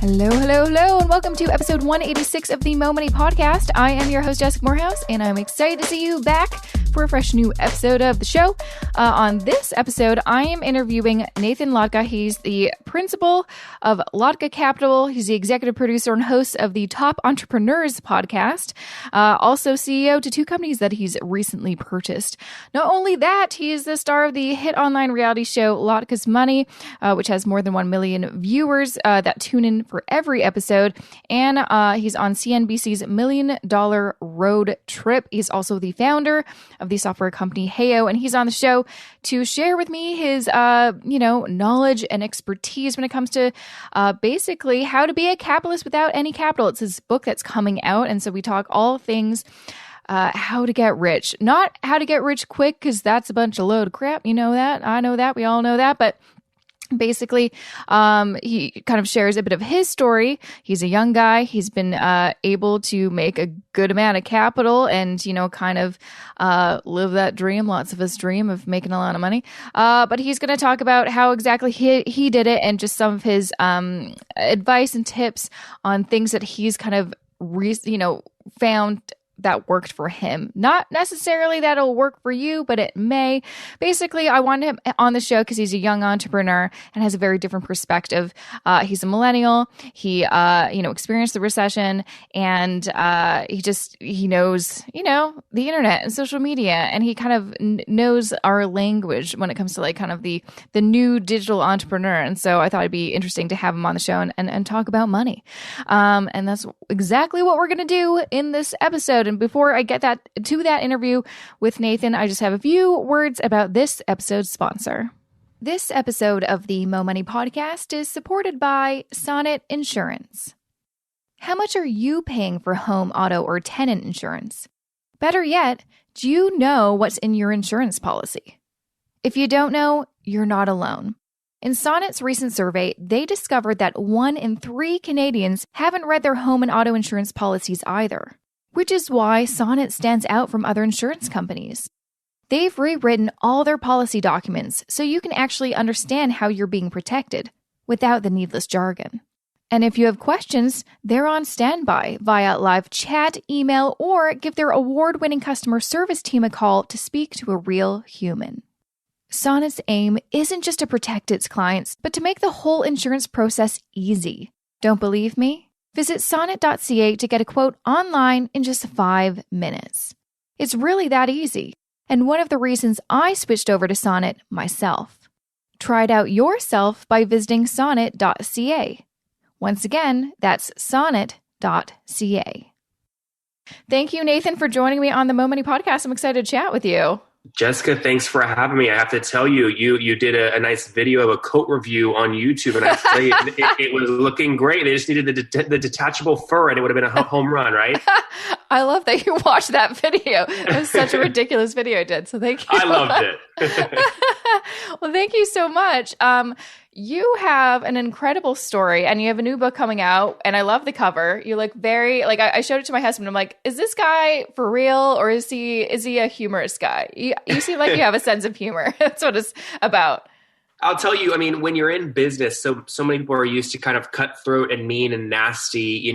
Hello, hello, hello, and welcome to episode 186 of the Mo Money Podcast. I am your host, Jessica Morehouse, and I'm excited to see you back for a fresh new episode of the show. On this episode, I am interviewing Nathan Latka. He's the principal of Latka Capital. He's the executive producer and host of the Top Entrepreneurs podcast, also CEO to two companies that he's recently purchased. Not only that, he is the star of the hit online reality show Latka's Money, which has more than 1 million viewers that tune in for every episode, and he's on CNBC's $1 Million Road Trip. He's also the founder of the software company Heyo, and he's on the show to share with me his, knowledge and expertise when it comes to basically how to be a capitalist without any capital. It's his book that's coming out, and so we talk all things how to get rich. Not how to get rich quick, because that's a bunch of load of crap. You know that. I know that. We all know that. But basically, he kind of shares a bit of his story. He's a young guy. He's been able to make a good amount of capital and, kind of live that dream, lots of us dream of making a lot of money. But he's going to talk about how exactly he did it and just some of his advice and tips on things that he's kind of, found that worked for him. Not necessarily that it'll work for you, but it may. Basically, I wanted him on the show because he's a young entrepreneur and has a very different perspective. He's a millennial. He, experienced the recession, and he knows, the internet and social media, and he kind of knows our language when it comes to kind of the new digital entrepreneur. And so I thought it'd be interesting to have him on the show and talk about money. And that's exactly what we're going to do in this episode. And before I get to that interview with Nathan, I just have a few words about this episode's sponsor. This episode of the Mo Money Podcast is supported by Sonnet Insurance. How much are you paying for home, auto, or tenant insurance? Better yet, do you know what's in your insurance policy? If you don't know, you're not alone. In Sonnet's recent survey, they discovered that 1 in 3 Canadians haven't read their home and auto insurance policies either, which is why Sonnet stands out from other insurance companies. They've rewritten all their policy documents so you can actually understand how you're being protected without the needless jargon. And if you have questions, they're on standby via live chat, email, or give their award-winning customer service team a call to speak to a real human. Sonnet's aim isn't just to protect its clients, but to make the whole insurance process easy. Don't believe me? Visit sonnet.ca to get a quote online in just 5 minutes. It's really that easy, and one of the reasons I switched over to Sonnet myself. Try it out yourself by visiting sonnet.ca. Once again, that's sonnet.ca. Thank you, Nathan, for joining me on the Mo Money Podcast. I'm excited to chat with you. Jessica, thanks for having me. I have to tell you, you did a nice video of a coat review on YouTube, and I tell you, it was looking great. They just needed the detachable fur, and it would have been a home run, right? I love that you watched that video. It was such a ridiculous video I did, so thank you. I loved it. Well, thank you so much. You have an incredible story, and you have a new book coming out, and I love the cover. You look very, I showed it to my husband. I'm like, is this guy for real, or is he a humorous guy? You seem like you have a sense of humor. That's what it's about. I'll tell you, when you're in business, so many people are used to kind of cutthroat and mean and nasty,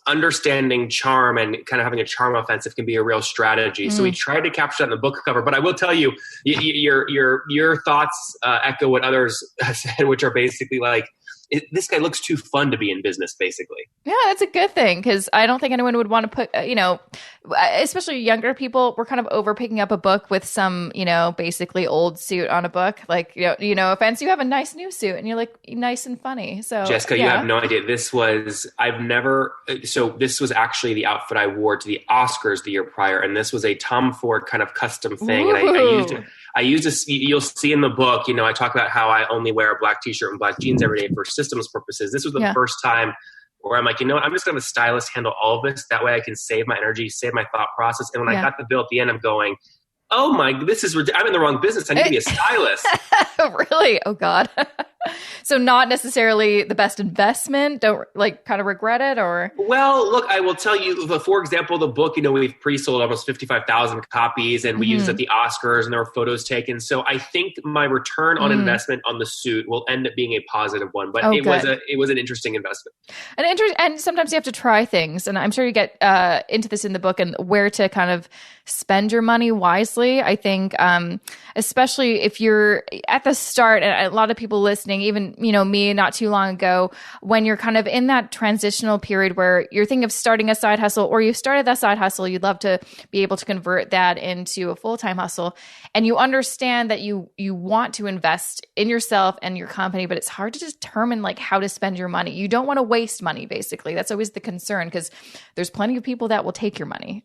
understanding charm and kind of having a charm offensive can be a real strategy. So we tried to capture that in the book cover, but I will tell you, your thoughts echo what others said, which are basically like, this guy looks too fun to be in business, basically. Yeah, that's a good thing, because I don't think anyone would want to put, especially younger people, we're kind of over picking up a book with some, basically old suit on a book. Like, offense, you have a nice new suit and you're like nice and funny. So Jessica, you have no idea. This was actually the outfit I wore to the Oscars the year prior. And this was a Tom Ford kind of custom thing. Ooh. And I used this, you'll see in the book, I talk about how I only wear a black t-shirt and black jeans every day for systems purposes. This was the first time where I'm like, I'm just going to have a stylist handle all of this. That way I can save my energy, save my thought process. And when I got the bill at the end, I'm going, oh my, I'm in the wrong business. I need to be a stylist. Really? Oh God. So not necessarily the best investment. Don't kind of regret it or? Well, look, I will tell you, for example, the book, we've pre-sold almost 55,000 copies and we used it at the Oscars and there were photos taken. So I think my return on investment on the suit will end up being a positive one, but it was an interesting investment. And sometimes you have to try things. And I'm sure you get into this in the book and where to kind of spend your money wisely. I think, especially if you're at the start, and a lot of people listening, even, me not too long ago, when you're kind of in that transitional period where you're thinking of starting a side hustle or you've started that side hustle, you'd love to be able to convert that into a full-time hustle. And you understand that you want to invest in yourself and your company, but it's hard to determine how to spend your money. You don't want to waste money, basically. That's always the concern because there's plenty of people that will take your money.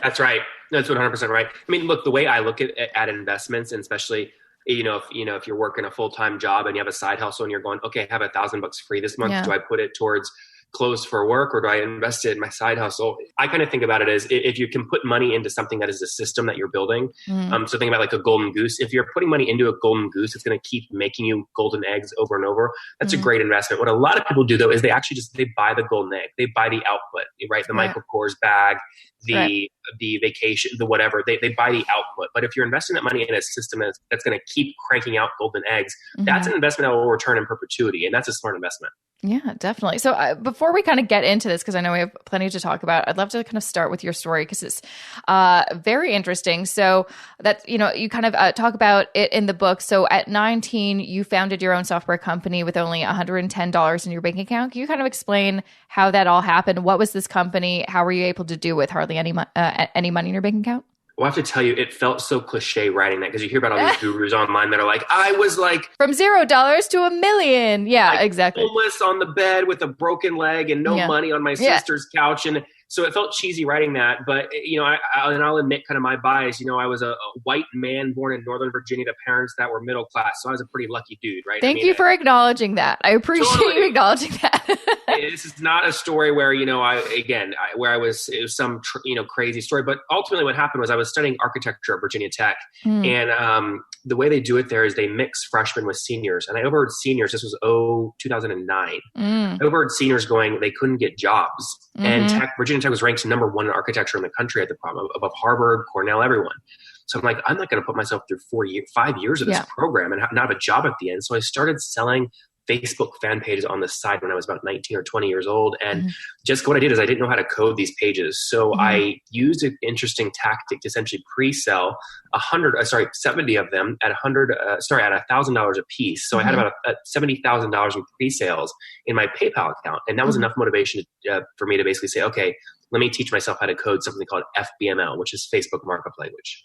That's right. That's 100% right. I mean, look, the way I look at investments, and especially, if you're working a full-time job and you have a side hustle and you're going, okay, I have $1,000 free this month. Yeah. Do I put it towards clothes for work or do I invest it in my side hustle? I kind of think about it as if you can put money into something that is a system that you're building. So think about a golden goose. If you're putting money into a golden goose, it's going to keep making you golden eggs over and over. That's a great investment. What a lot of people do though, is they actually they buy the golden egg. They buy the output, right? The Michael Kors bag, the vacation, the whatever, they buy the output. But if you're investing that money in a system that's going to keep cranking out golden eggs, that's an investment that will return in perpetuity. And that's a smart investment. Yeah, definitely. So before we kind of get into this, because I know we have plenty to talk about, I'd love to kind of start with your story because it's very interesting. So that, you kind of talk about it in the book. So at 19, you founded your own software company with only $110 in your bank account. Can you kind of explain how that all happened? What was this company? How were you able to do with hardly any money in your bank account? Well, I have to tell you, it felt so cliche writing that because you hear about all these gurus online that are like, I was from $0 to $1 million. Yeah, exactly. Homeless on the bed with a broken leg and no money on my sister's couch. And so it felt cheesy writing that. But, I'll admit kind of my bias. I was a white man born in Northern Virginia to parents that were middle class. So I was a pretty lucky dude, right? Thank you for acknowledging that. I appreciate you acknowledging that. This is not a story where, it was some, crazy story. But ultimately what happened was I was studying architecture at Virginia Tech. And the way they do it there is they mix freshmen with seniors. And I overheard seniors, this was 2009. I overheard seniors going, they couldn't get jobs. And Virginia Tech was ranked number 1 in architecture in the country at the time, above Harvard, Cornell, everyone. So I'm like, I'm not going to put myself through 5 years of this program and not have a job at the end. So I started selling Facebook fan pages on the side when I was about 19 or 20 years old. And just what I did is I didn't know how to code these pages. So I used an interesting tactic to essentially pre-sell 70 of them at $1,000 a piece. So I had about $70,000 in pre-sales in my PayPal account. And that was enough motivation for me to basically say, okay, let me teach myself how to code something called FBML, which is Facebook Markup Language.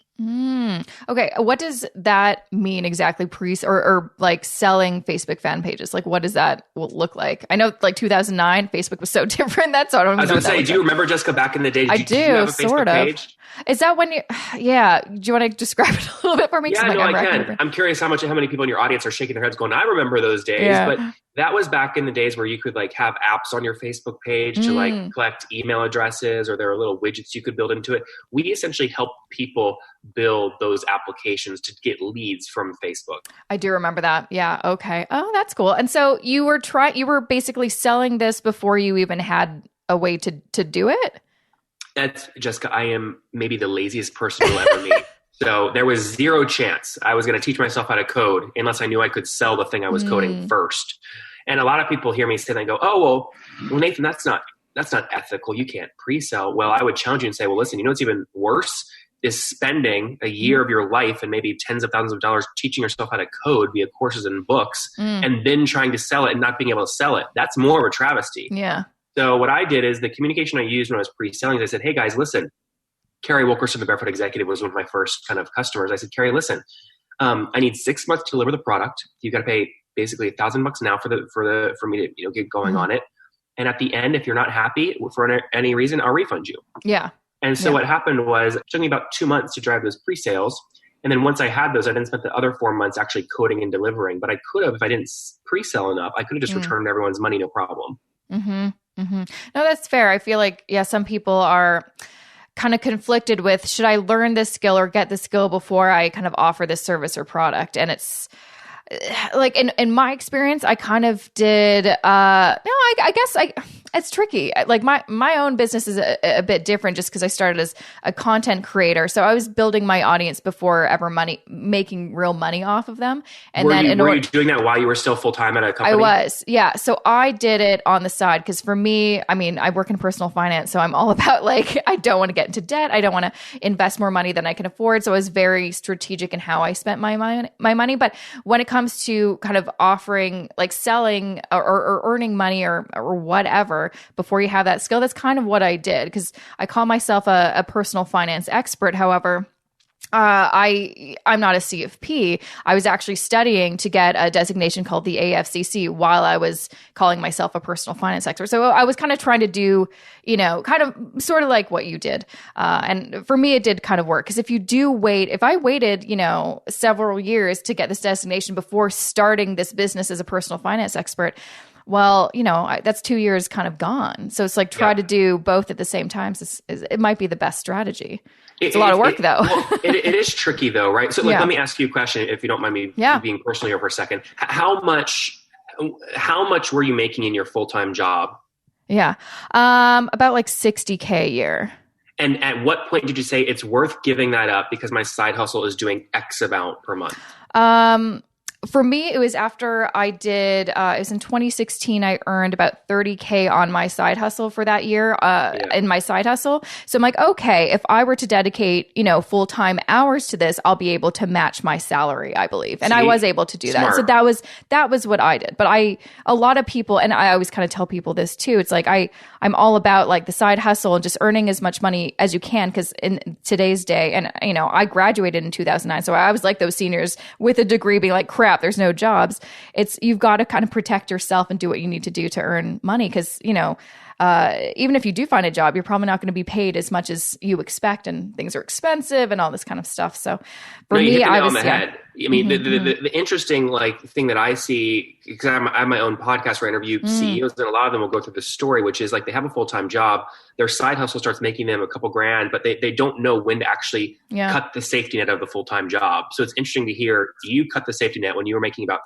Okay. What does that mean exactly? Or selling Facebook fan pages? What does that look like? I know 2009, Facebook was so different. That's all. I was going to say, do you remember, Jessica, back in the day? Did you have a Facebook sort of. Page? Is that when do you want to describe it a little bit for me? Yeah, no, I can. I'm curious how many people in your audience are shaking their heads going, I remember those days. Yeah. But that was back in the days where you could have apps on your Facebook page to collect email addresses, or there were little widgets you could build into it. We essentially help people build those applications to get leads from Facebook. I do remember that. Yeah. Okay. Oh, that's cool. And so you were basically selling this before you even had a way to do it? That's Jessica, I am maybe the laziest person you'll ever meet. So there was zero chance I was going to teach myself how to code unless I knew I could sell the thing I was coding first. And a lot of people hear me say that and go, oh, well, Nathan, that's not ethical. You can't pre-sell. Well, I would challenge you and say, well, listen, what's even worse is spending a year of your life and maybe tens of thousands of dollars teaching yourself how to code via courses and books and then trying to sell it and not being able to sell it. That's more of a travesty. Yeah. So what I did is the communication I used when I was pre-selling is I said, hey guys, listen, Carrie Wilkerson, the Barefoot Executive, was one of my first kind of customers. I said, Carrie, listen, I need 6 months to deliver the product. You got to pay basically $1,000 now for me to get going on it. And at the end, if you're not happy for any reason, I'll refund you. Yeah. And so what happened was it took me about 2 months to drive those pre-sales. And then once I had those, I then spent the other 4 months actually coding and delivering. But I could have, if I didn't pre-sell enough, I could have just returned everyone's money, no problem. No, that's fair. I feel like, some people are kind of conflicted with, should I learn this skill or get this skill before I kind of offer this service or product? And like in my experience, I kind of did, no, I guess it's tricky. Like my own business is a bit different just because I started as a content creator. So I was building my audience before ever making real money off of them. And were you doing that while you were still full-time at a company? I was, yeah. So I did it on the side because for me, I mean, I work in personal finance, so I'm all about like, I don't want to get into debt. I don't want to invest more money than I can afford. So I was very strategic in how I spent my money. But when it comes to kind of offering, like selling or earning money or whatever, before you have that skill, that's kind of what I did because I call myself a personal finance expert. However, I'm not a CFP. I was actually studying to get a designation called the AFCC while I was calling myself a personal finance expert. So I was kind of trying to do, kind of sort of like what you did. And for me, it did kind of work because if I waited, several years to get this designation before starting this business as a personal finance expert, well, that's 2 years kind of gone. So it's like try to do both at the same time. It might be the best strategy. It's a lot of work, though. Well, it is tricky, though, right? So let me ask you a question, if you don't mind me being personal here for a second. How much were you making in your full-time job? Yeah, about like $60K a year. And at what point did you say it's worth giving that up because my side hustle is doing X amount per month? For me, it was after I did, it was in 2016, I earned about $30K on my side hustle for that year in my side hustle. So I'm like, okay, if I were to dedicate, full-time hours to this, I'll be able to match my salary, I believe. And I was able to do that. So that was what I did. But a lot of people, and I always kind of tell people this too, it's like I'm all about like the side hustle and just earning as much money as you can because in today's day, and I graduated in 2009, so I was like those seniors with a degree being like, crap, there's no jobs. You've got to kind of protect yourself and do what you need to do to earn money because, even if you do find a job, you're probably not going to be paid as much as you expect and things are expensive and all this kind of stuff. So for me, you hit the nail on the head. I mean, the interesting thing that I see, because I have my own podcast where I interview CEOs, and a lot of them will go through this story, which is like they have a full-time job, their side hustle starts making them a couple grand, but they don't know when to actually cut the safety net of the full-time job. So it's interesting to hear, you cut the safety net when you were making about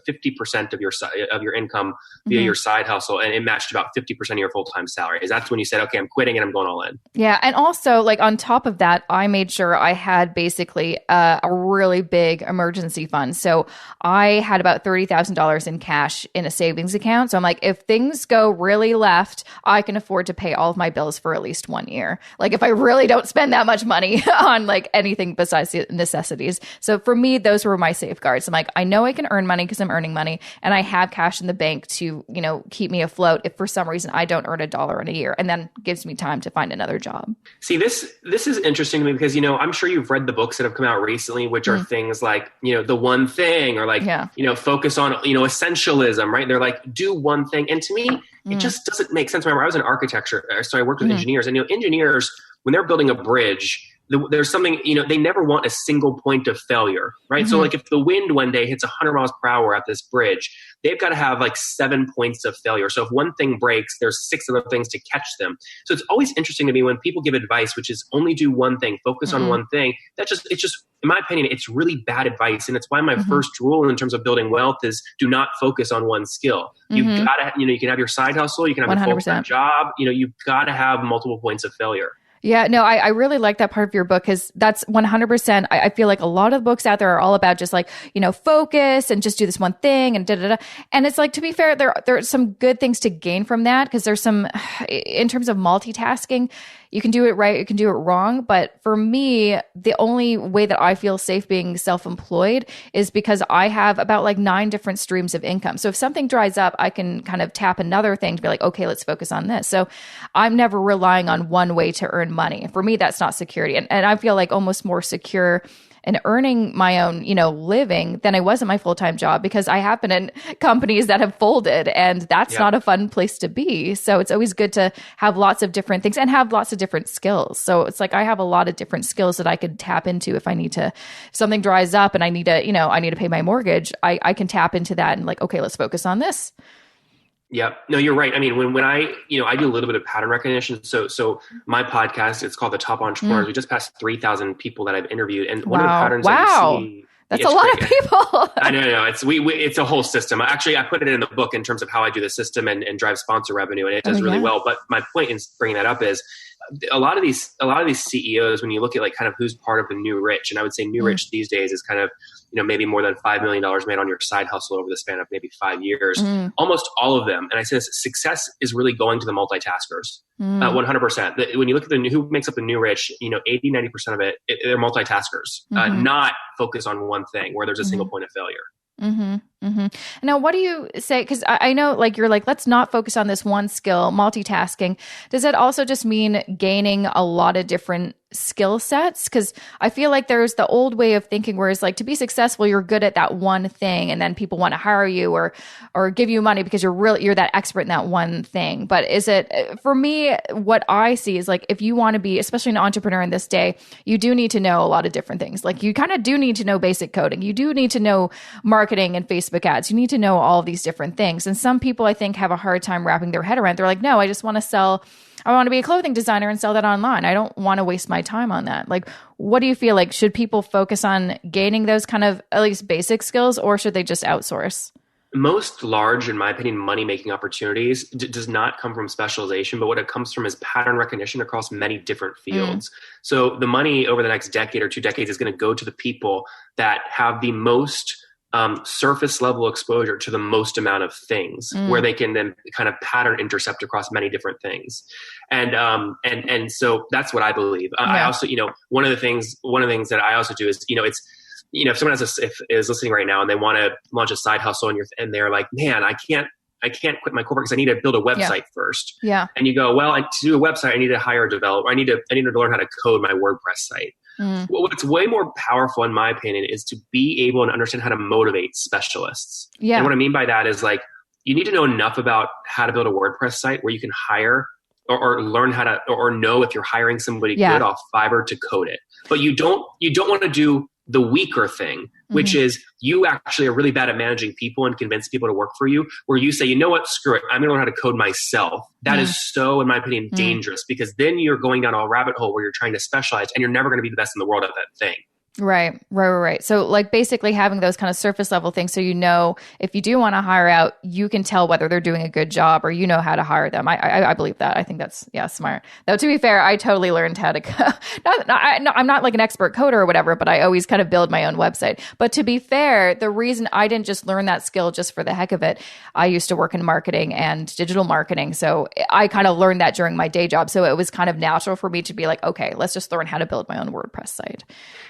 50% of your income via your side hustle, and it matched about 50% of your full-time salary. Is that's when you said, okay, I'm quitting and I'm going all in? Yeah. And also like on top of that, I made sure I had basically a really big emergency fund. So I had about $30,000 in cash in a savings account. So I'm like, if things go really left, I can afford to pay all of my bills for at least 1 year. Like if I really don't spend that much money on like anything besides the necessities. So for me, those were my safeguards. I'm like, I know I can earn money because I'm earning money and I have cash in the bank to, keep me afloat if for some reason I don't earn $1 in a year, and then gives me time to find another job. See, this is interesting to me because, I'm sure you've read the books that have come out recently, which are things like, the one thing, or like, focus on, essentialism, right? They're like, do one thing. And to me, it just doesn't make sense. Remember, I was in architecture, so I worked with engineers, and engineers, when they're building a bridge, there's something, they never want a single point of failure, right? So like if the wind one day hits 100 miles per hour at this bridge, they've got to have like 7 points of failure. So if one thing breaks, there's 6 other things to catch them. So it's always interesting to me when people give advice, which is only do one thing, focus on one thing. It's just, in my opinion, it's really bad advice. And it's why my first rule in terms of building wealth is do not focus on one skill. You've got to, you can have your side hustle, you can have 100%. A full-time job, you've got to have multiple points of failure. Yeah, no, I really like that part of your book because that's 100%. I feel like a lot of books out there are all about just like, focus and just do this one thing and da-da-da. And it's like, to be fair, there are some good things to gain from that because there's some, in terms of multitasking, you can do it right, you can do it wrong. But for me, the only way that I feel safe being self-employed is because I have about like 9 different streams of income. So if something dries up, I can kind of tap another thing to be like, okay, let's focus on this. So I'm never relying on one way to earn money. For me, that's not security. And I feel like almost more secure and earning my own, living than I was at my full-time job because I have been in companies that have folded and that's not a fun place to be. So it's always good to have lots of different things and have lots of different skills. So it's like I have a lot of different skills that I could tap into if I need to, if something dries up and I need to, I need to pay my mortgage, I can tap into that and like, okay, let's focus on this. Yep. No, you're right. I mean, when I, I do a little bit of pattern recognition. So my podcast, it's called The Top Entrepreneurs. We just passed 3,000 people that I've interviewed. And one of the patterns that we see. That's a lot of people. I know. It's a whole system. Actually, I put it in the book in terms of how I do the system and drive sponsor revenue, and it does really well. But my point in bringing that up is a lot of these CEOs, when you look at like kind of who's part of the new rich, and I would say new rich these days is kind of, maybe more than $5 million made on your side hustle over the span of maybe 5 years. Almost all of them, and I say this, success is really going to the multitaskers. 100%. When you look at who makes up the new rich, 80, 90% of it, they're multitaskers, not focus on one thing where there's a single point of failure. Now, what do you say? Because I know like you're like, let's not focus on this one skill, multitasking. Does that also just mean gaining a lot of different skill sets? Because I feel like there's the old way of thinking where it's like, to be successful, you're good at that one thing, and then people want to hire you or give you money because you're that expert in that one thing. But is it, for me, what I see is like, if you want to be, especially an entrepreneur in this day, you do need to know a lot of different things. Like you kind of do need to know basic coding. You do need to know marketing and Facebook ads. You need to know all of these different things. And some people, I think, have a hard time wrapping their head around. They're like, no, I want to be a clothing designer and sell that online. I don't want to waste my time on that. Like, what do you feel like? Should people focus on gaining those kind of at least basic skills, or should they just outsource? Most large, in my opinion, money-making opportunities does not come from specialization, but what it comes from is pattern recognition across many different fields. So the money over the next decade or 2 decades is going to go to the people that have the most surface level exposure to the most amount of things, where they can then kind of pattern intercept across many different things. And so that's what I believe. I also, one of the things that I also do is, if someone is listening right now and they want to launch a side hustle and they're like, man, I can't quit my corporate because I need to build a website first. Yeah. And you go, well, to do a website, I need to hire a developer. I need to learn how to code my WordPress site. Well, what's way more powerful, in my opinion, is to be able to understand how to motivate specialists. Yeah. And what I mean by that is like, you need to know enough about how to build a WordPress site where you can hire or learn how to, or know if you're hiring somebody good off Fiverr to code it. But you don't want to do the weaker thing, which is you actually are really bad at managing people and convince people to work for you, where you say, you know what, screw it, I'm going to learn how to code myself. That is so, in my opinion, dangerous, because then you're going down a rabbit hole where you're trying to specialize and you're never going to be the best in the world at that thing. Right. So like basically having those kind of surface level things. So, if you do want to hire out, you can tell whether they're doing a good job or how to hire them. I believe that. I think that's, smart. Though to be fair, I totally learned how to, I'm not like an expert coder or whatever, but I always kind of build my own website. But to be fair, the reason I didn't just learn that skill just for the heck of it, I used to work in marketing and digital marketing. So I kind of learned that during my day job. So it was kind of natural for me to be like, okay, let's just learn how to build my own WordPress site.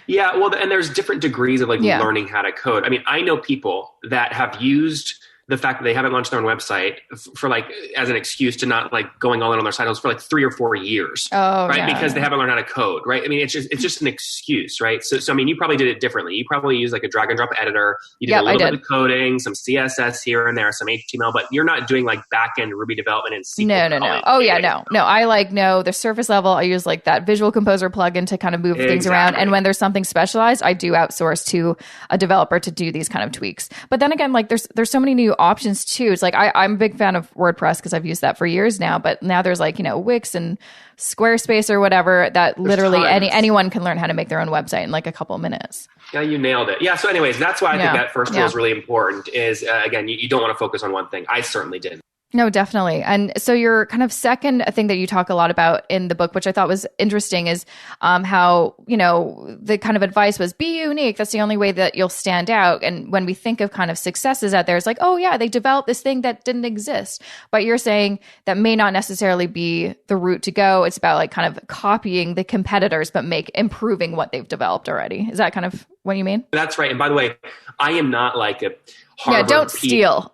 Yeah, well, and there's different degrees of learning how to code. I mean, I know people that have used the fact that they haven't launched their own website for like as an excuse to not like going all in on their side hustles for like 3 or 4 years, right? Because they haven't learned how to code, right? I mean, it's just an excuse, right? So I mean, you probably did it differently. You probably used like a drag and drop editor. You did a little bit of coding, some CSS here and there, some HTML, but you're not doing like back end Ruby development and SQL. No. Oh yeah, no. I the surface level. I use like that Visual Composer plugin to kind of move things around. And when there's something specialized, I do outsource to a developer to do these kind of tweaks. But then again, like there's so many new options too. It's like I'm a big fan of WordPress because I've used that for years now, but now there's like Wix and Squarespace or whatever that literally anyone can learn how to make their own website in like a couple of minutes. Yeah, you nailed it. Yeah, so anyways, that's why I think that first rule is really important is again, you don't want to focus on one thing. I certainly didn't. No, definitely. And so your kind of second thing that you talk a lot about in the book, which I thought was interesting, is how, the kind of advice was be unique. That's the only way that you'll stand out. And when we think of kind of successes out there, it's like, oh yeah, they developed this thing that didn't exist. But you're saying that may not necessarily be the route to go. It's about like kind of copying the competitors, but improving what they've developed already. Is that kind of what you mean? That's right. And by the way, I am not like a Harvard don't steal.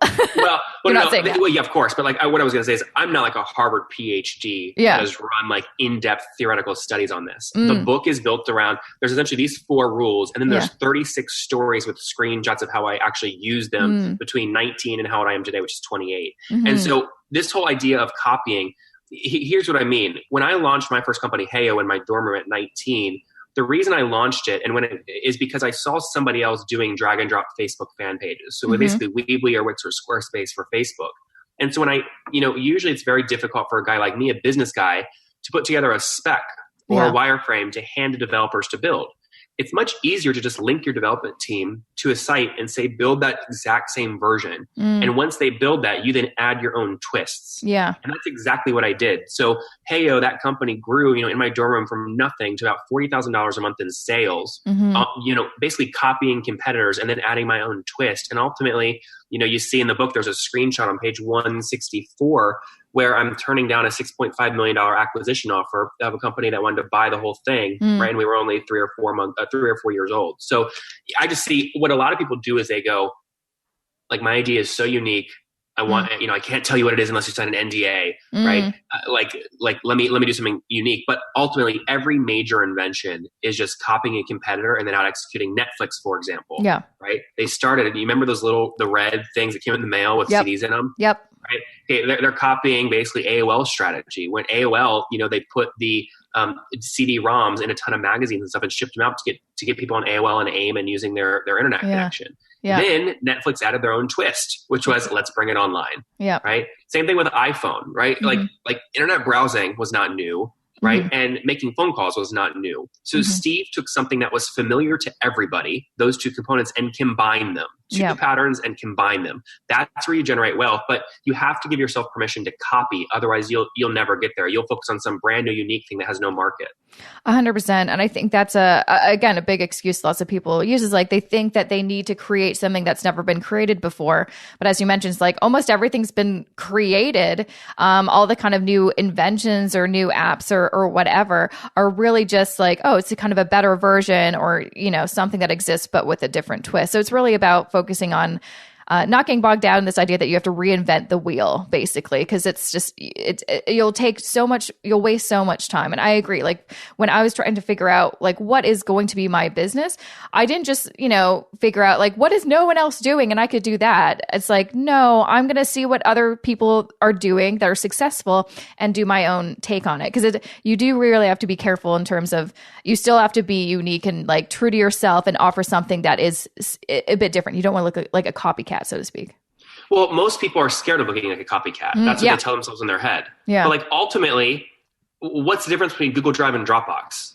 You're not saying that. Well, yeah, of course. But like what I was going to say is I'm not like a Harvard PhD that has run like in-depth theoretical studies on this. The book is built around, there's essentially these 4 rules, and then there's 36 stories with screenshots of how I actually use them between 19 and how I am today, which is 28. And so this whole idea of copying, here's what I mean. When I launched my first company, Heyo, in my dorm room at 19, the reason I launched it is because I saw somebody else doing drag and drop Facebook fan pages. So basically Weebly or Wix or Squarespace for Facebook. And so when usually it's very difficult for a guy like me, a business guy, to put together a spec or a wireframe to hand to developers to build. it's much easier to just link your development team to a site and say, build that exact same version. And once they build that, you then add your own twists. Yeah. And that's exactly what I did. So Heyo, that company grew, in my dorm room from nothing to about $40,000 a month in sales, basically copying competitors and then adding my own twist. And ultimately, you see in the book, there's a screenshot on page 164 where I'm turning down a $6.5 million acquisition offer of a company that wanted to buy the whole thing, right? And we were only 3 or 4 years old. So I just see what a lot of people do is they go, like, my idea is so unique. I want, I can't tell you what it is unless you sign an NDA, right? Let me do something unique. But ultimately, every major invention is just copying a competitor and then out executing. Netflix, for example, right? They started, you remember the red things that came in the mail with CDs in them? Yep. Right? Okay, they're copying basically AOL strategy. When AOL, they put the CD-ROMs in a ton of magazines and stuff and shipped them out to get people on AOL and AIM and using their internet connection. Yeah. Then Netflix added their own twist, which was let's bring it online. Yeah. Right. Same thing with iPhone. Right. Like internet browsing was not new. Right. And making phone calls was not new. So Steve took something that was familiar to everybody, those two components, and combined them. Took the patterns and combine them. That's where you generate wealth. But you have to give yourself permission to copy. Otherwise, you'll never get there. You'll focus on some brand new, unique thing that has no market. 100%. And I think that's a big excuse lots of people use is like they think that they need to create something that's never been created before. But as you mentioned, it's like almost everything's been created. All the kind of new inventions or new apps or whatever are really just like, oh, it's a kind of a better version or, something that exists, but with a different twist. So it's really about focusing on not getting bogged down in this idea that you have to reinvent the wheel, basically, because it's just, you'll waste so much time. And I agree. Like when I was trying to figure out like, what is going to be my business, I didn't just, figure out like, what is no one else doing? And I could do that. It's like, no, I'm going to see what other people are doing that are successful and do my own take on it. Because you do really have to be careful in terms of, you still have to be unique and like true to yourself and offer something that is a bit different. You don't want to look like a copycat, so to speak. Well, most people are scared of looking like a copycat. That's what they tell themselves in their head. Yeah. But like ultimately, what's the difference between Google Drive and Dropbox?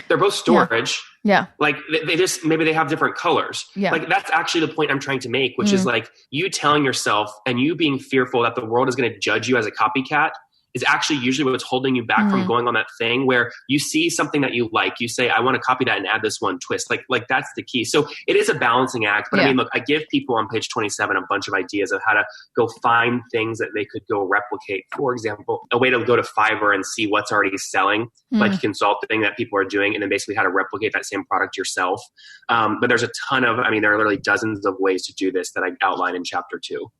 They're both storage. Yeah. Like they just, maybe they have different colors. Yeah. Like that's actually the point I'm trying to make, which is like you telling yourself and you being fearful that the world is going to judge you as a copycat is actually usually what's holding you back from going on that thing where you see something that you like, you say, I want to copy that and add this one twist. Like that's the key. So it is a balancing act, but I mean, look, I give people on page 27 a bunch of ideas of how to go find things that they could go replicate. For example, a way to go to Fiverr and see what's already selling, like consulting that people are doing, and then basically how to replicate that same product yourself. But there's a ton of, there are literally dozens of ways to do this that I outline in chapter 2.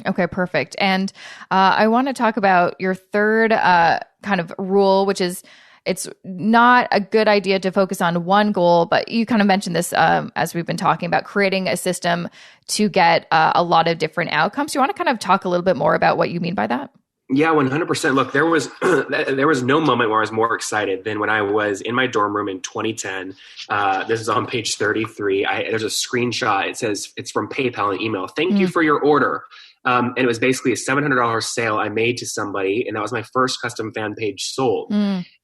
Okay, perfect. And I want to talk about your third kind of rule, which is it's not a good idea to focus on one goal, but you kind of mentioned this as we've been talking about creating a system to get a lot of different outcomes. Do you want to kind of talk a little bit more about what you mean by that? Yeah, 100%. Look, there was no moment where I was more excited than when I was in my dorm room in 2010. This is on page 33. There's a screenshot. It says it's from PayPal, an email. Thank you for your order. And it was basically a $700 sale I made to somebody, and that was my first custom fan page sold.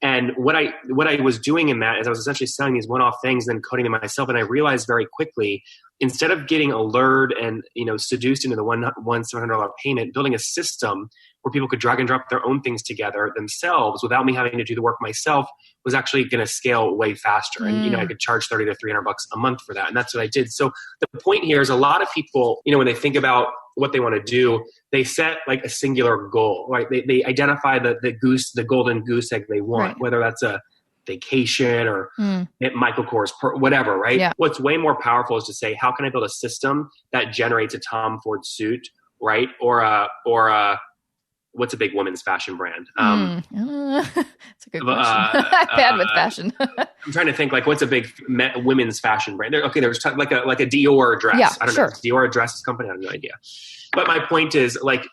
And what I was doing in that is I was essentially selling these one-off things and then coding them myself. And I realized very quickly, instead of getting allured and seduced into the one $700 payment, building a system where people could drag and drop their own things together themselves without me having to do the work myself was actually going to scale way faster. And, I could charge $30 to $300 a month for that. And that's what I did. So the point here is a lot of people, when they think about what they want to do, they set like a singular goal, right? They identify the golden goose egg they want, right, whether that's a vacation or Michael Kors, whatever, right? Yeah. What's way more powerful is to say, how can I build a system that generates a Tom Ford suit, right? Or what's a big women's fashion brand? That's a good question. I'm bad with fashion. I'm trying to think like what's a big women's fashion brand? There's like a Dior dress. Yeah, I don't know. Dior dress company. I have no idea. But my point is like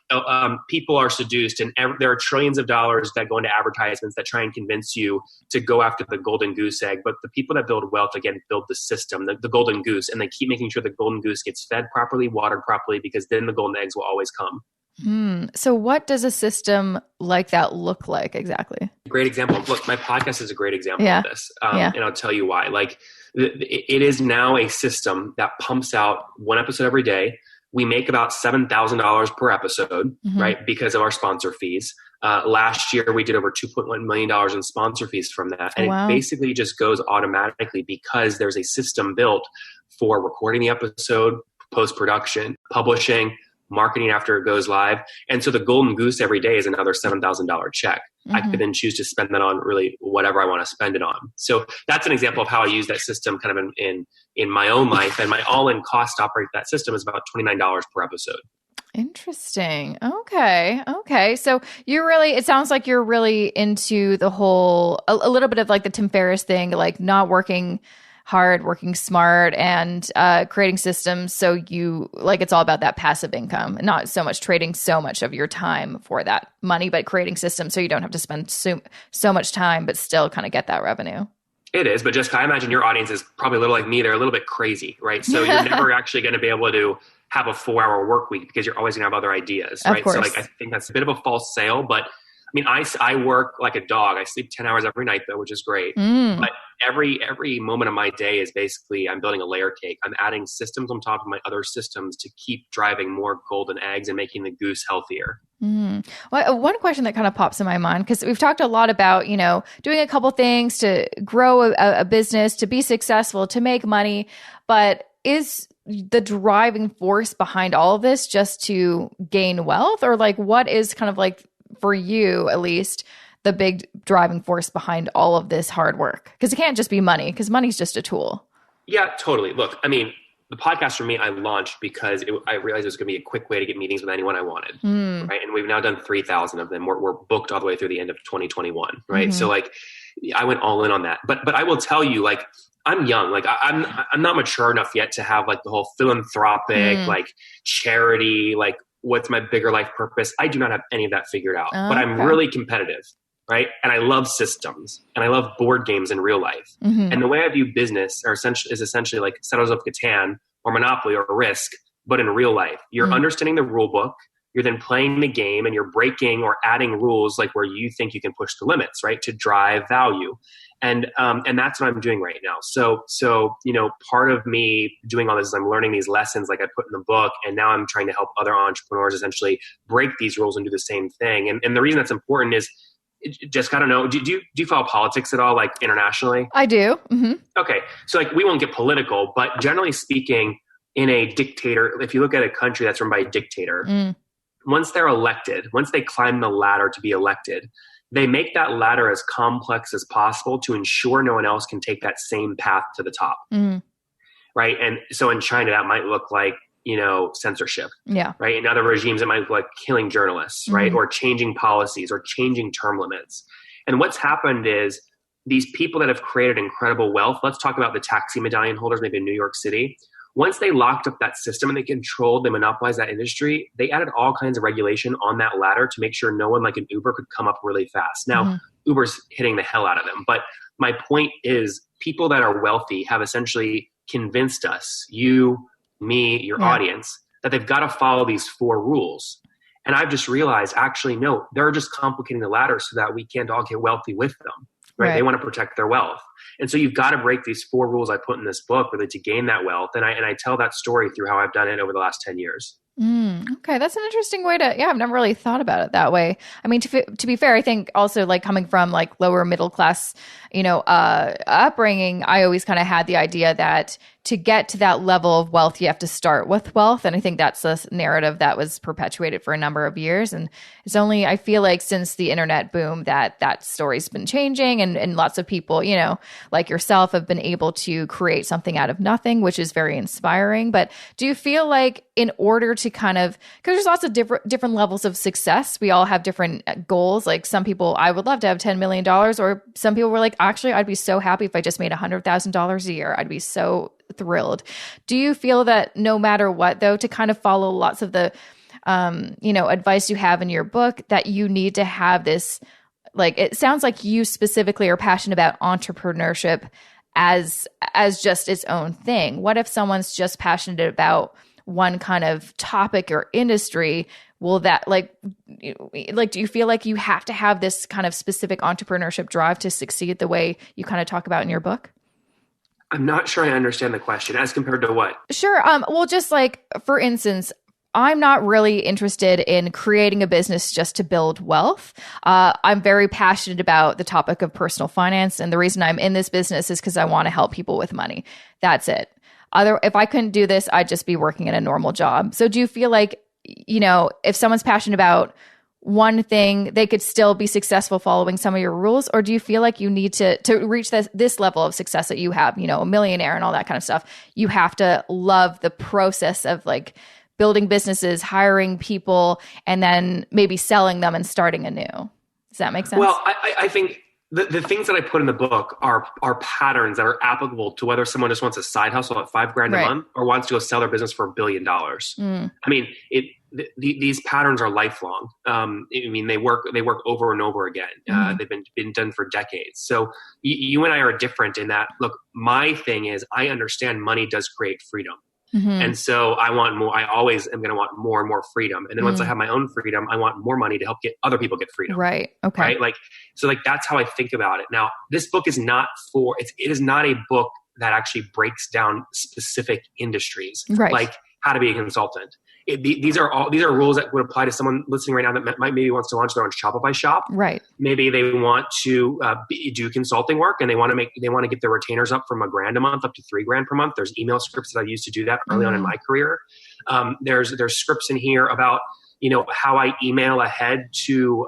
people are seduced, and there are trillions of dollars that go into advertisements that try and convince you to go after the golden goose egg. But the people that build wealth, again, build the system, the golden goose, and they keep making sure the golden goose gets fed properly, watered properly, because then the golden eggs will always come. So what does a system like that look like exactly? great example. Look, my podcast is a great example of this. And I'll tell you why. Like, it is now a system that pumps out one episode every day. We make about $7,000 per episode, right? Because of our sponsor fees. Last year, we did over $2.1 million in sponsor fees from that. And it basically just goes automatically because there's a system built for recording the episode, post-production, publishing, marketing after it goes live. And so the golden goose every day is another $7,000 check. I could then choose to spend that on really whatever I want to spend it on. So that's an example of how I use that system kind of in my own life. And my all-in cost to operate that system is about $29 per episode. Interesting. Okay. So it sounds like you're really into the whole, a little bit of like the Tim Ferriss thing, like not working hard, working smart, and creating systems. So it's all about that passive income, not so much trading so much of your time for that money, but creating systems so you don't have to spend so much time, but still kind of get that revenue. It is, but Jessica, I imagine your audience is probably a little like me. They're a little bit crazy, right? So you're never actually going to be able to have a 4-hour work week because you're always going to have other ideas, right? So I think that's a bit of a false sale, but I mean, I work like a dog. I sleep 10 hours every night though, which is great. But every moment of my day is basically, I'm building a layer cake. I'm adding systems on top of my other systems to keep driving more golden eggs and making the goose healthier. Well, one question that kind of pops in my mind, because we've talked a lot about, doing a couple things to grow a business, to be successful, to make money, but is the driving force behind all of this just to gain wealth? Or like, what is kind of like, for you at least, the big driving force behind all of this hard work? Because it can't just be money, because money's just a tool. Yeah, totally. Look, I mean, the podcast for me, I launched because I realized it was going to be a quick way to get meetings with anyone I wanted, right? And we've now done 3,000 of them. We're booked all the way through the end of 2021, right? So like, I went all in on that. But I will tell you, like, I'm young. Like I'm not mature enough yet to have like the whole philanthropic, like charity, like what's my bigger life purpose. I do not have any of that figured out, but I'm really competitive, right? And I love systems and I love board games in real life. And the way I view business is essentially like Settlers of Catan or Monopoly or Risk, but in real life. You're understanding the rule book. You're then playing the game and you're breaking or adding rules like where you think you can push the limits, right? To drive value. And that's what I'm doing right now. So, part of me doing all this is I'm learning these lessons like I put in the book. And now I'm trying to help other entrepreneurs essentially break these rules and do the same thing. And the reason that's important is, Jessica, I don't know, do you follow politics at all, like internationally? I do. Okay. So like, we won't get political, but generally speaking, in a dictator, if you look at a country that's run by a dictator, once they're elected, once they climb the ladder to be elected, they make that ladder as complex as possible to ensure no one else can take that same path to the top. Right. And so in China, that might look like, censorship. Yeah. Right. In other regimes, it might look like killing journalists, right? Or changing policies or changing term limits. And what's happened is these people that have created incredible wealth, let's talk about the taxi medallion holders, maybe in New York City. Once they locked up that system and they monopolized that industry, they added all kinds of regulation on that ladder to make sure no one like an Uber could come up really fast. Now, Uber's hitting the hell out of them. But my point is people that are wealthy have essentially convinced us, you, me, your audience, that they've got to follow these 4 rules. And I've just realized, actually, no, they're just complicating the ladder so that we can't all get wealthy with them. Right? They want to protect their wealth. And so you've got to break these 4 rules I put in this book really to gain that wealth. And I tell that story through how I've done it over the last 10 years. Okay. That's an interesting way to, I've never really thought about it that way. I mean, to be fair, I think also like coming from like lower middle class, upbringing, I always kind of had the idea that to get to that level of wealth, you have to start with wealth. And I think that's a narrative that was perpetuated for a number of years. And it's only, I feel like since the internet boom that story's been changing and lots of people, like yourself have been able to create something out of nothing, which is very inspiring. But do you feel like in order to kind of, because there's lots of different levels of success, we all have different goals. Like some people, I would love to have $10 million, or some people were like, actually, I'd be so happy if I just made $100,000 a year. I'd be so thrilled. Do you feel that no matter what, though, to kind of follow lots of the, advice you have in your book, that you need to have this, like, it sounds like you specifically are passionate about entrepreneurship as just its own thing. What if someone's just passionate about one kind of topic or industry, will that do you feel like you have to have this kind of specific entrepreneurship drive to succeed the way you kind of talk about in your book? I'm not sure I understand the question. As compared to what? Sure. Well, just like, for instance, I'm not really interested in creating a business just to build wealth. I'm very passionate about the topic of personal finance. And the reason I'm in this business is because I want to help people with money. That's it. If I couldn't do this, I'd just be working in a normal job. So do you feel like, if someone's passionate about one thing, they could still be successful following some of your rules? Or do you feel like you need to reach this level of success that you have, a millionaire and all that kind of stuff, you have to love the process of like building businesses, hiring people, and then maybe selling them and starting anew? Does that make sense? Well, I think the things that I put in the book are patterns that are applicable to whether someone just wants a side hustle at $5,000 a month or wants to go sell their business for $1 billion. I mean, these patterns are lifelong. I mean, they work over and over again. They've been done for decades. So you and I are different in that. Look, my thing is I understand money does create freedom. And so I want more. I always am going to want more and more freedom. And then once I have my own freedom, I want more money to help get other people get freedom. Right. Okay. Right. So that's how I think about it. Now, this book is not it is not a book that actually breaks down specific industries, like how to be a consultant. These are rules that would apply to someone listening right now that maybe wants to launch their own Shopify shop. Right. Maybe they want to do consulting work and they want to get their retainers up from $1,000 a month up to $3,000 per month. There's email scripts that I used to do that early on in my career. There's scripts in here about how I email ahead to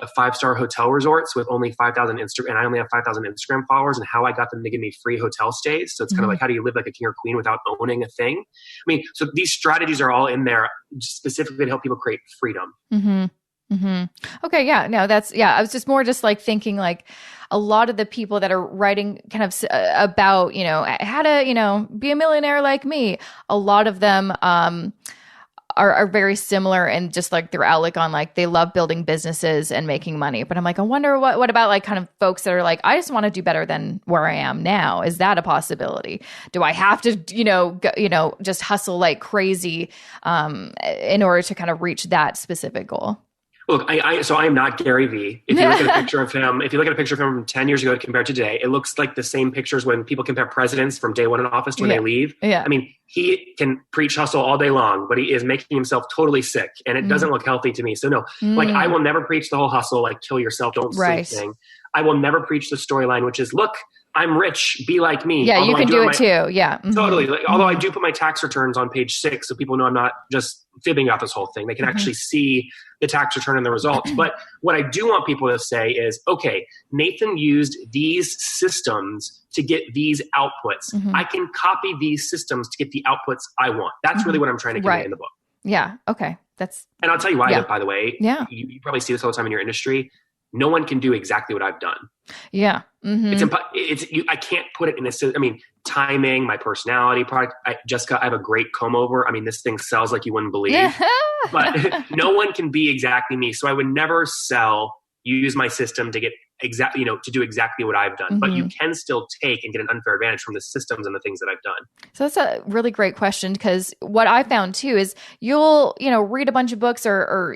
a 5-star hotel resorts with only 5,000 and I only have 5,000 Instagram followers, and how I got them to give me free hotel stays. So it's kind of like, how do you live like a king or queen without owning a thing? I mean, so these strategies are all in there specifically to help people create freedom. Okay. Yeah, no, I was just more like thinking like a lot of the people that are writing kind of about, how to, be a millionaire like me. A lot of them, are very similar and just like their outlook on like they love building businesses and making money. But I'm like, I wonder what about like kind of folks that are like, I just want to do better than where I am now. Is that a possibility? Do I have to, just hustle like crazy in order to kind of reach that specific goal? Look, so I am not Gary Vee. If you look at a picture of him, from 10 years ago compared to today, it looks like the same pictures when people compare presidents from day one in office to when they leave. Yeah. I mean, he can preach hustle all day long, but he is making himself totally sick, and it doesn't look healthy to me. So no, like I will never preach the whole hustle, like kill yourself, don't sleep thing. I will never preach the storyline, which is, look, I'm rich, be like me. Yeah, you can do it too. Yeah. Totally. Although I do put my tax returns on page 6 so people know I'm not just fibbing about this whole thing. They can actually see the tax return and the results. But what I do want people to say is, okay, Nathan used these systems to get these outputs. I can copy these systems to get the outputs I want. That's really what I'm trying to convey in the book. Yeah. Okay. And I'll tell you why, by the way. Yeah. You probably see this all the time in your industry. No one can do exactly what I've done. Yeah. I can't put it in a, timing, my personality, product. Jessica, I have a great comb over. I mean, this thing sells like you wouldn't believe, but no one can be exactly me. So I would never use my system to get to do exactly what I've done, but you can still take and get an unfair advantage from the systems and the things that I've done. So that's a really great question, because what I found too is you'll, read a bunch of books or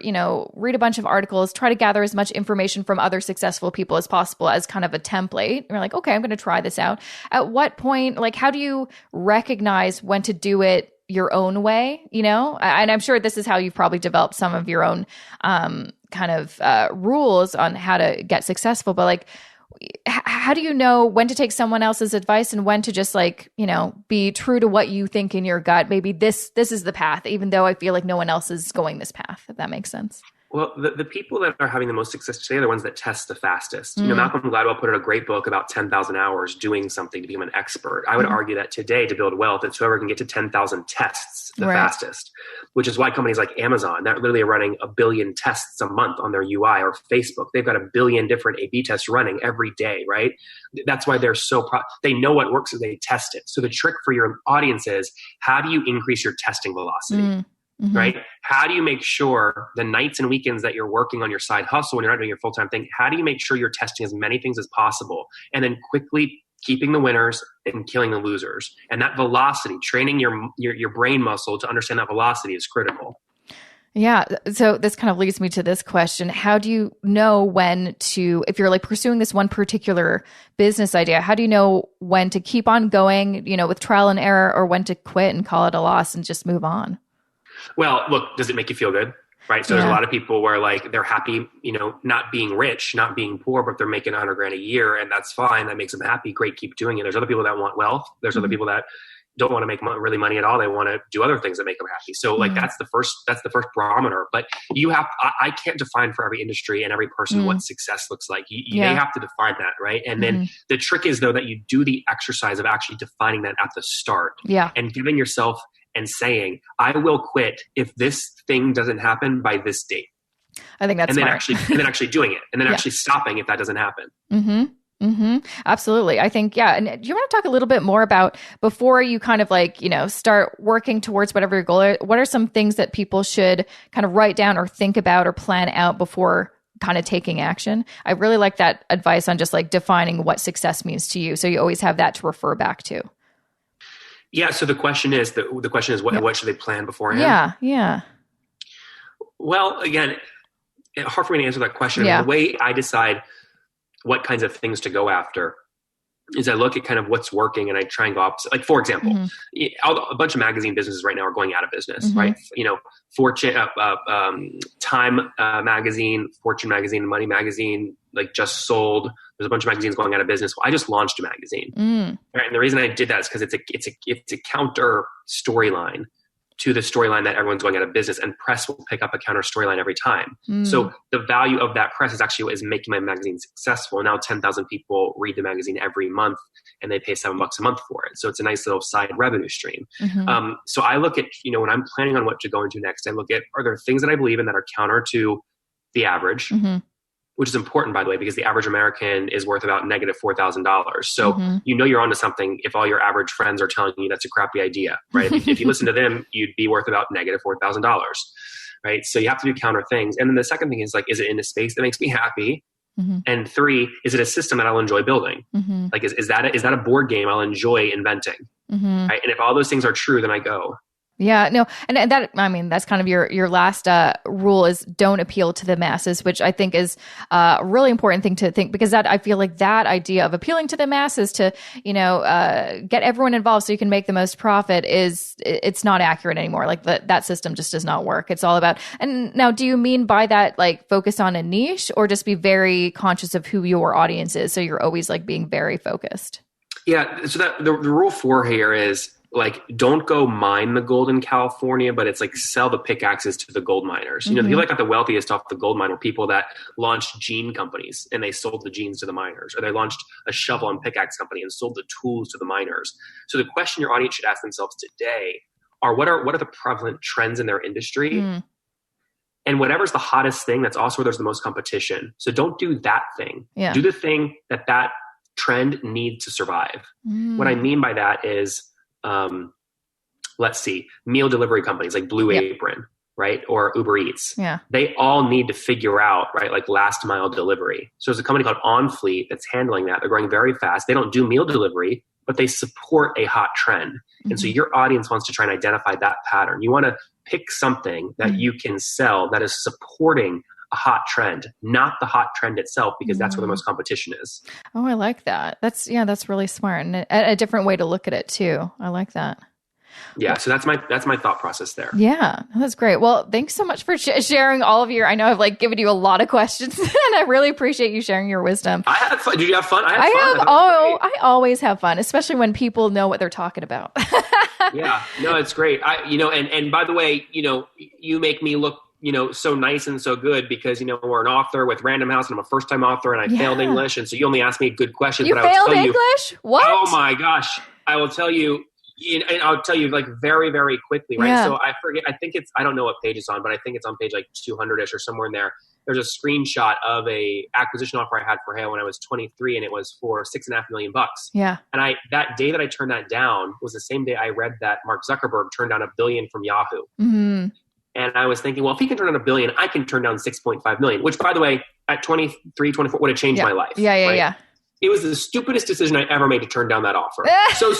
read a bunch of articles, try to gather as much information from other successful people as possible as kind of a template. You're like, okay, I'm going to try this out. At what point, like, how do you recognize when to do it your own way, and I'm sure this is how you've probably developed some of your own kind of rules on how to get successful. But like, how do you know when to take someone else's advice and when to just like, be true to what you think in your gut? Maybe this is the path, even though I feel like no one else is going this path, if that makes sense. Well, the people that are having the most success today are the ones that test the fastest. Malcolm Gladwell put out a great book about 10,000 hours doing something to become an expert. I would argue that today, to build wealth, it's whoever can get to 10,000 tests the fastest, which is why companies like Amazon that literally are running 1 billion tests a month on their UI, or Facebook. They've got 1 billion different A/B tests running every day, right? That's why they're so they know what works, so they test it. So the trick for your audience is, how do you increase your testing velocity? Right? How do you make sure the nights and weekends that you're working on your side hustle when you're not doing your full-time thing, how do you make sure you're testing as many things as possible and then quickly keeping the winners and killing the losers. And that velocity, training your brain muscle to understand that velocity is critical. Yeah. So this kind of leads me to this question. How do you know when to, if you're like pursuing this one particular business idea, how do you know when to keep on going, with trial and error, or when to quit and call it a loss and just move on? Well, look, does it make you feel good? Right. So there's a lot of people where like they're happy, not being rich, not being poor, but they're making $100,000 a year, and that's fine. That makes them happy. Great. Keep doing it. There's other people that want wealth. There's other people that don't want to make really money at all. They want to do other things that make them happy. So like that's the first barometer. But I can't define for every industry and every person what success looks like. They have to define that, right? And then the trick is though that you do the exercise of actually defining that at the start. Yeah. And giving yourself and saying, I will quit if this thing doesn't happen by this date. I think that's and then smart. and then actually doing it, and then actually stopping if that doesn't happen. Absolutely. I think, And do you want to talk a little bit more about, before you kind of like, start working towards whatever your goal is, what are some things that people should kind of write down or think about or plan out before kind of taking action? I really like that advice on just like defining what success means to you. So you always have that to refer back to. Yeah. So the question is what should they plan beforehand? Yeah. Well, again, it's hard for me to answer that question. I mean, the way I decide what kinds of things to go after is I look at kind of what's working and I try and go opposite. Like, for example, a bunch of magazine businesses right now are going out of business, right? Fortune, Time magazine, Fortune magazine, Money magazine, like just sold. There's a bunch of magazines going out of business. Well, I just launched a magazine, right? And the reason I did that is because it's a counter storyline to the storyline that everyone's going out of business, and press will pick up a counter storyline every time. So the value of that press is actually what is making my magazine successful. Now 10,000 people read the magazine every month and they pay $7 a month for it. So it's a nice little side revenue stream. So I look at, when I'm planning on what to go into next, I look at, are there things that I believe in that are counter to the average, which is important, by the way, because the average American is worth about negative $4,000. So you're onto something if all your average friends are telling you that's a crappy idea, right? If you listen to them, you'd be worth about negative $4,000, right? So you have to do counter things. And then the second thing is like, is it in a space that makes me happy? And 3, is it a system that I'll enjoy building? Like, is that a board game I'll enjoy inventing? Right? And if all those things are true, then I go. Yeah, no. And that, I mean, that's kind of your last rule is don't appeal to the masses, which I think is a really important thing to think, because that, I feel like that idea of appealing to the masses to, get everyone involved so you can make the most profit it's not accurate anymore. Like that system just does not work. It's all about, and now do you mean by that, like focus on a niche, or just be very conscious of who your audience is? So you're always like being very focused. Yeah. So that the rule 4 here is, like, don't go mine the gold in California, but it's like sell the pickaxes to the gold miners. The people that got the wealthiest off the gold mine were people that launched gene companies and they sold the genes to the miners, or they launched a shovel and pickaxe company and sold the tools to the miners. So the question your audience should ask themselves today are, what are the prevalent trends in their industry? And whatever's the hottest thing, that's also where there's the most competition. So don't do that thing. Do the thing that trend needs to survive. What I mean by that is, let's see, meal delivery companies like Blue Apron, right? Or Uber Eats. They all need to figure out, right? Like last mile delivery. So there's a company called OnFleet that's handling that. They're growing very fast. They don't do meal delivery, but they support a hot trend. And so your audience wants to try and identify that pattern. You want to pick something that you can sell that is supporting a hot trend, not the hot trend itself, because that's where the most competition is. Oh, I like that. That's really smart, and a different way to look at it too. I like that. Yeah. So that's my thought process there. Yeah, that's great. Well, thanks so much for sharing all of I know I've like given you a lot of questions and I really appreciate you sharing your wisdom. I had fun. Did you have fun? I always have fun, especially when people know what they're talking about. Yeah, no, it's great. And by the way, you make me look, so nice and so good because, we're an author with Random House and I'm a first time author and I failed English. And so you only asked me good questions. You failed English? What? Oh my gosh. I will tell you, and I'll tell you like very, very quickly, right? So I forget, I don't know what page it's on, but I think it's on page like 200-ish or somewhere in there. There's a screenshot of a acquisition offer I had for Hale when I was 23 and it was for $6.5 million. Yeah. And that day that I turned that down was the same day I read that Mark Zuckerberg turned down $1 billion from Yahoo. And I was thinking, well, if he can turn down $1 billion, I can turn down $6.5 million, which by the way, at 23, 24 would have changed my life. Yeah. It was the stupidest decision I ever made to turn down that offer. So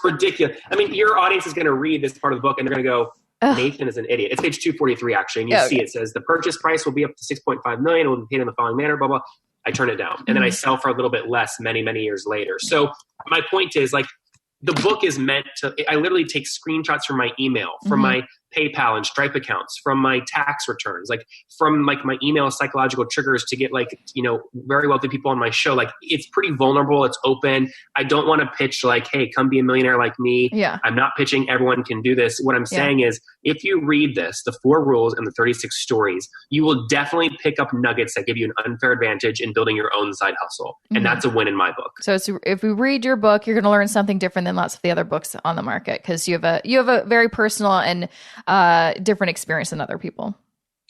ridiculous. I mean, your audience is going to read this part of the book and they're going to go, Nathan is an idiot. It's page 243, actually. And you see it says the purchase price will be up to $6.5 million. It will be paid in the following manner, blah, blah. I turn it down. And then I sell for a little bit less many, many years later. So my point is, like, the book is meant to, I literally take screenshots from my email, from my PayPal and Stripe accounts, from my tax returns, like from like my email psychological triggers to get like, you know, very wealthy people on my show. Like, it's pretty vulnerable. It's open. I don't want to pitch like, hey, come be a millionaire like me. Yeah. I'm not pitching everyone can do this. What I'm saying is, if you read this, the 4 rules and the 36 stories, you will definitely pick up nuggets that give you an unfair advantage in building your own side hustle. And that's a win in my book. So if we read your book, you're going to learn something different than lots of the other books on the market, because you have a very personal and different experience than other people.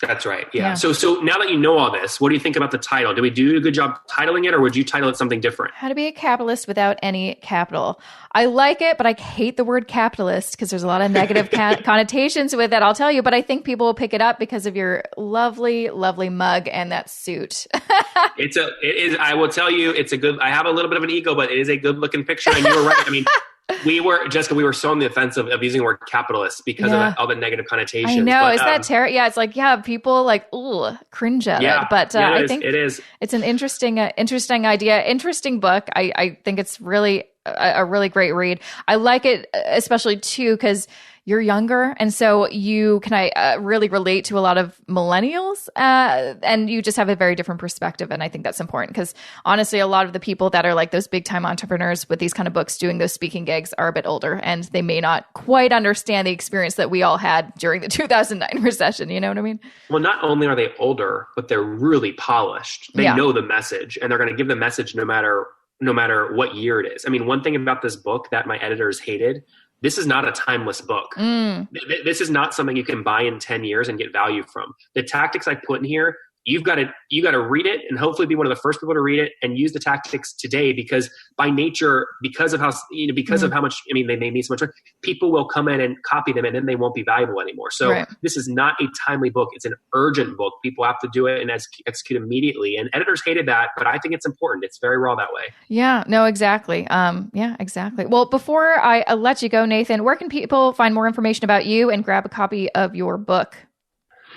That's right. Yeah. So now that you know all this, what do you think about the title? Did we do a good job titling it, or would you title it something different? How to be a capitalist without any capital. I like it, but I hate the word capitalist because there's a lot of negative connotations with it, I'll tell you. But I think people will pick it up because of your lovely, lovely mug and that suit. It is. I will tell you, it's a good, I have a little bit of an ego, but it is a good looking picture. And you were right. I mean, Jessica, we were so on the offensive of using the word capitalist because of all the negative connotations. I know. Is that terrible? Yeah. It's like, people like, cringe at it. But I think it is. It's an interesting idea, interesting book. I think it's really a really great read. I like it, especially too, because you're younger. And so you can really relate to a lot of millennials, and you just have a very different perspective. And I think that's important because honestly, a lot of the people that are like those big time entrepreneurs with these kind of books doing those speaking gigs are a bit older, and they may not quite understand the experience that we all had during the 2009 recession. You know what I mean? Well, not only are they older, but they're really polished. They know the message, and they're going to give the message no matter what year it is. I mean, one thing about this book that my editors hated, this is not a timeless book. This is not something you can buy in 10 years and get value from. The tactics I put in here, you got to read it and hopefully be one of the first people to read it and use the tactics today, because by nature, because of how much, I mean, they made me so much money, people will come in and copy them and then they won't be valuable anymore. So This is not a timely book. It's an urgent book. People have to do it and execute immediately. And editors hated that, but I think it's important. It's very raw that way. Yeah, no, exactly. Exactly. Well, before I let you go, Nathan, where can people find more information about you and grab a copy of your book?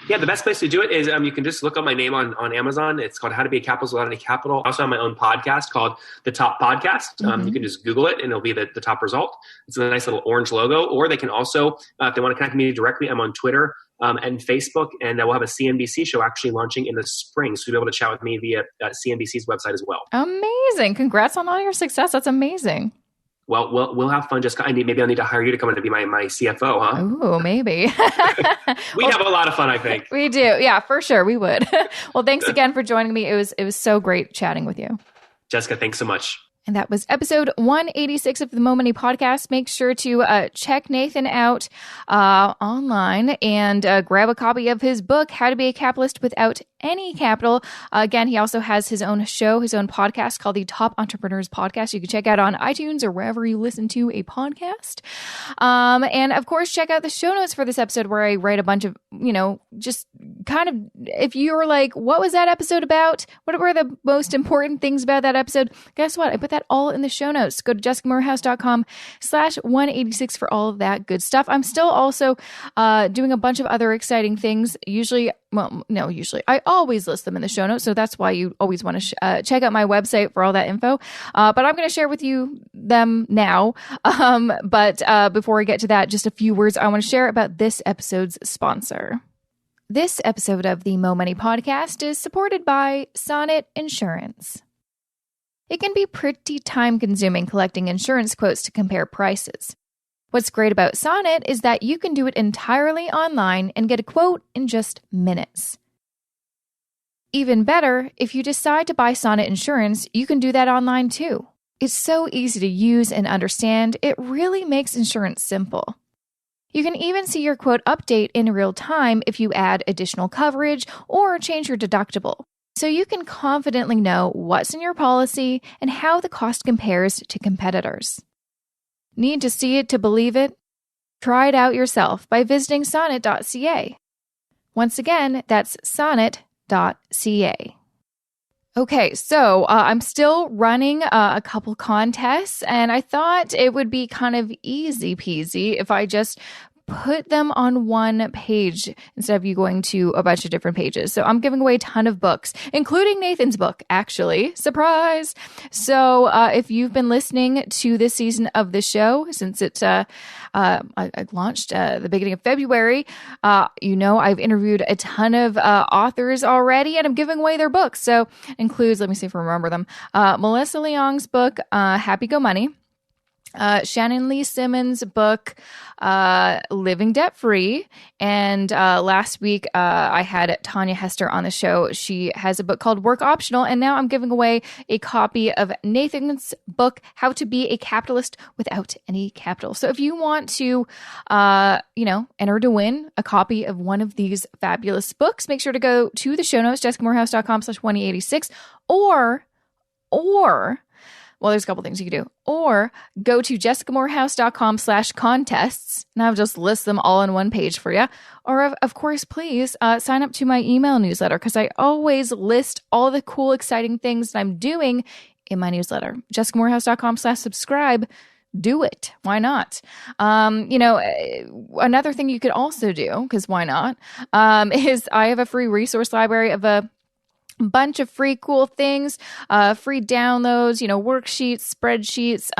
Yeah, the best place to do it is you can just look up my name on Amazon. It's called How to Be a Capitalist Without Any Capital. I also have my own podcast called The Top Podcast. You can just Google it and it'll be the top result. It's a nice little orange logo. Or they can also, if they want to connect with me directly, I'm on Twitter and Facebook. And we'll have a CNBC show actually launching in the spring. So you'll be able to chat with me via CNBC's website as well. Amazing. Congrats on all your success. That's amazing. Well, we'll have fun. Jessica, maybe I'll need to hire you to come in and be my CFO, huh? Ooh, maybe. We'd have a lot of fun, I think. We do. Yeah, for sure. We would. Well, thanks again for joining me. It was so great chatting with you. Jessica, thanks so much. And that was episode 186 of the Mo Money Podcast. Make sure to check Nathan out online and grab a copy of his book, How to Be a Capitalist Without Any Capital. Again, he also has his own show, his own podcast called the Top Entrepreneurs Podcast. You can check out on iTunes or wherever you listen to a podcast. And of course, check out the show notes for this episode where I write a bunch of, just kind of, if you were like, what was that episode about? What were the most important things about that episode? Guess what? I put that all in the show notes. Go to jessicamorehouse.com/186 for all of that good stuff. I'm still also doing a bunch of other exciting things. Usually, I always list them in the show notes. So that's why you always want to check out my website for all that info. But I'm going to share with you them now. But before I get to that, just a few words I want to share about this episode's sponsor. This episode of the Mo Money Podcast is supported by Sonnet Insurance. It can be pretty time-consuming collecting insurance quotes to compare prices. What's great about Sonnet is that you can do it entirely online and get a quote in just minutes. Even better, if you decide to buy Sonnet Insurance, you can do that online too. It's so easy to use and understand, it really makes insurance simple. You can even see your quote update in real time if you add additional coverage or change your deductible. So you can confidently know what's in your policy and how the cost compares to competitors. Need to see it to believe it? Try it out yourself by visiting sonnet.ca. Once again, that's sonnet.ca. Okay, so I'm still running a couple contests, and I thought it would be kind of easy peasy if I just put them on one page instead of you going to a bunch of different pages. So I'm giving away a ton of books, including Nathan's book, actually. Surprise! So if you've been listening to this season of the show, since I launched the beginning of February, I've interviewed a ton of authors already, and I'm giving away their books. So it includes, let me see if I remember them, Melissa Leong's book, Happy Go Money, Shannon Lee Simmons' book, Living Debt Free. And last week, I had Tanya Hester on the show. She has a book called Work Optional. And now I'm giving away a copy of Nathan's book, How to Be a Capitalist Without Any Capital. So if you want to, enter to win a copy of one of these fabulous books, make sure to go to the show notes, jessicamorehouse.com/2086, or well, there's a couple things you can do. Or go to jessicamorehouse.com/contests, and I'll just list them all on one page for you. Or, of course, please sign up to my email newsletter, because I always list all the cool, exciting things that I'm doing in my newsletter. jessicamorehouse.com/subscribe. Do it. Why not? Another thing you could also do, because why not, is I have a free resource library of a bunch of free cool things, free downloads, worksheets, spreadsheets,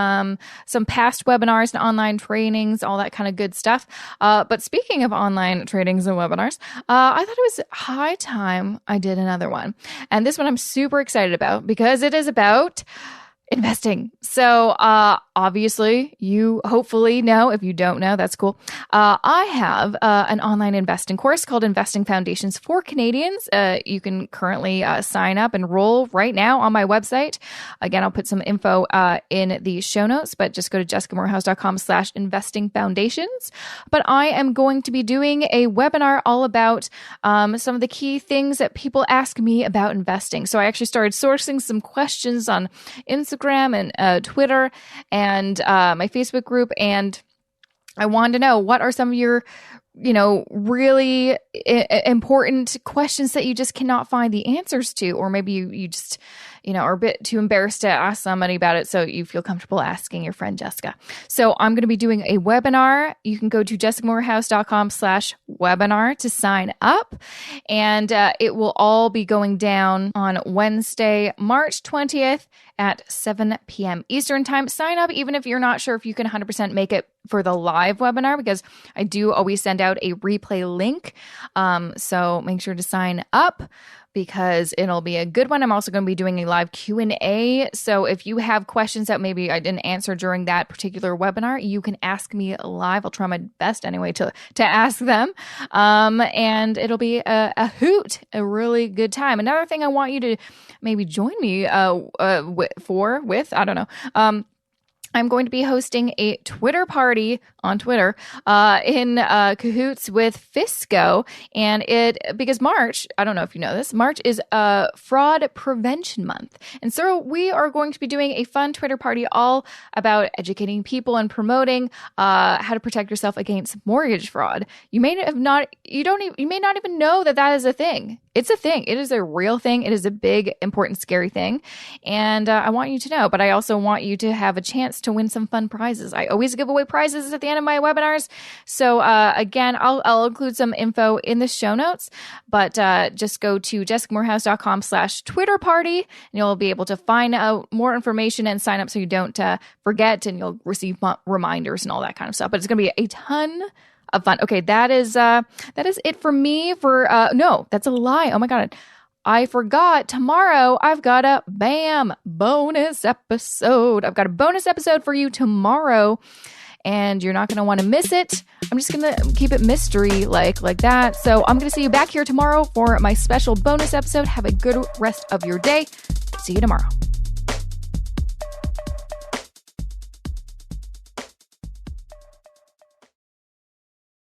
some past webinars and online trainings, all that kind of good stuff. But speaking of online trainings and webinars, I thought it was high time I did another one. And this one I'm super excited about because it is about investing. So, obviously, you hopefully know. If you don't know, that's cool. I have an online investing course called Investing Foundations for Canadians. You can currently sign up, enroll right now on my website. Again, I'll put some info in the show notes, but just go to jessicamorehouse.com/investing foundations. But I am going to be doing a webinar all about some of the key things that people ask me about investing. So I actually started sourcing some questions on Instagram and Twitter and my Facebook group, and I wanted to know, what are some of your really important questions that you just cannot find the answers to, or maybe you just are a bit too embarrassed to ask somebody about it, so you feel comfortable asking your friend Jessica. So I'm going to be doing a webinar. You can go to jessicamorehouse.com/webinar to sign up, and it will all be going down on Wednesday, March 20th at 7 p.m. Eastern time. Sign up even if you're not sure if you can 100% make it for the live webinar, because I do always send out a replay link. So make sure to sign up, because it'll be a good one. I'm also going to be doing a live Q&A. So if you have questions that maybe I didn't answer during that particular webinar, you can ask me live. I'll try my best anyway to ask them. And it'll be a hoot, a really good time. Another thing I want you to maybe join me with, I don't know. I'm going to be hosting a Twitter party on Twitter in cahoots with Fisco. And because March, I don't know if you know this, March is Fraud Prevention Month. And so we are going to be doing a fun Twitter party all about educating people and promoting how to protect yourself against mortgage fraud. You may not even know that is a thing. It's a thing. It is a real thing. It is a big, important, scary thing. And I want you to know, but I also want you to have a chance to win some fun prizes. I always give away prizes at the end of my webinars. So again, I'll include some info in the show notes, but just go to jessicamorehouse.com/Twitter party, and you'll be able to find out more information and sign up so you don't forget, and you'll receive reminders and all that kind of stuff. But it's going to be a ton of fun. Okay, that is it for me. No, that's a lie. Oh my God. I forgot. Tomorrow, I've got a bonus episode. I've got a bonus episode for you tomorrow, and you're not going to want to miss it. I'm just going to keep it mystery like that. So I'm going to see you back here tomorrow for my special bonus episode. Have a good rest of your day. See you tomorrow.